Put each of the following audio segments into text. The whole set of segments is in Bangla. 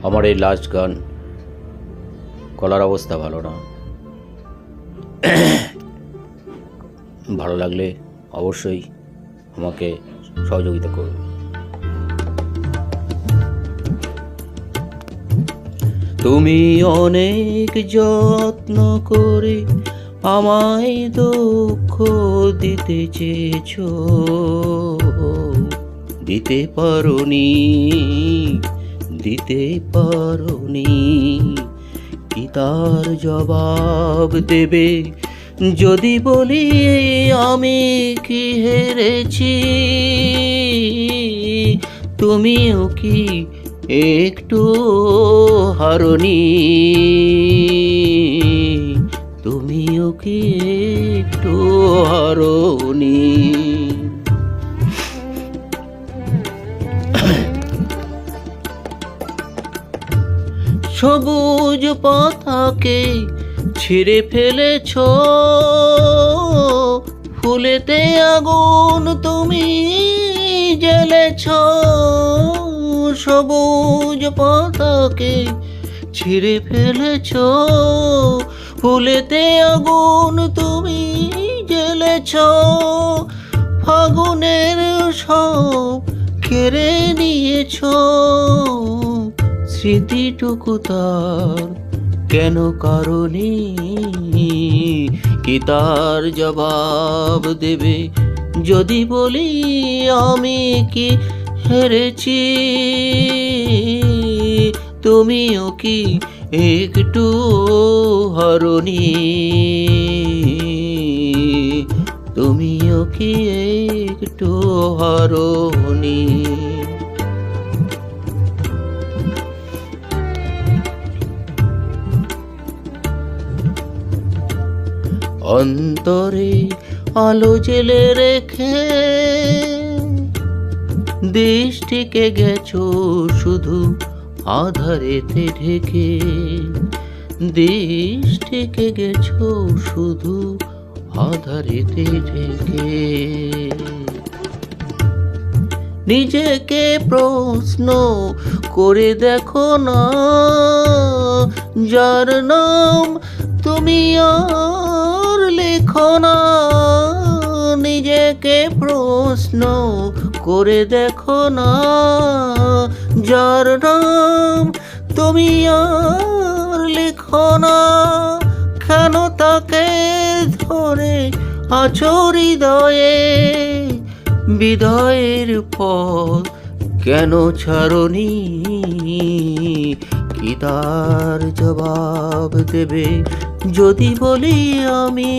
আমার এই লাস্ট গান, গলার অবস্থা ভালো না। ভালো লাগলে অবশ্যই আমাকে সহযোগিতা করুন। তুমি অনেক যত্ন করে আমায় দুঃখ দিতে চেয়েছো, দিতে পারোনি, দিতে পারোনি। কি তার জবাব দেবে যদি বলি আমি কি হেরেছি? তুমিও কি একটু হারোনি? তুমিও কি একটু হারোনি? সবুজ পাতাকে ছিঁড়ে ফেলেছ, ফুলেতে আগুন তুমি জ্বেলেছ। সবুজ পাতাকে ছিঁড়ে ফেলেছ, ফুলেতে আগুন তুমি জ্বেলেছ। ফাগুনের সব কেড়ে নিয়েছ, স্মৃতিটুকু তার কেন কারণে? কি তার জবাব দেবে যদি বলি আমি কি হেরেছি? তুমিও কি একটু হারোনি? তুমিও কি একটু হারোনি? অন্তরে আলো জেলে রেখে দৃষ্টিকে গেছো শুধু আধারেতে ঢেকে। দৃষ্টিকে গেছো শুধু আধারেতে ঢেকে। নিজেকে প্রশ্ন করে দেখো না, যার নাম তুমি আর লেখো না। নিজেকে প্রশ্ন করে দেখো না, যার নাম তুমি আর লেখো না। কেন তাকে ধরে আছো হৃদয়ে? বিদায়ের পর কেন ছাড়নি? কি তার জবাব দেবে যদি বলি আমি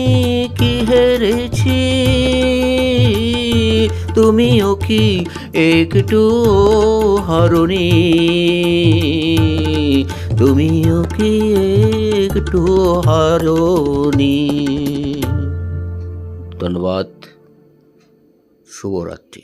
কি হেরেছি? তুমিও কি একটু হারোনি? তুমিও কি একটু হারোনি? ধন্যবাদ। শুভরাত্রি।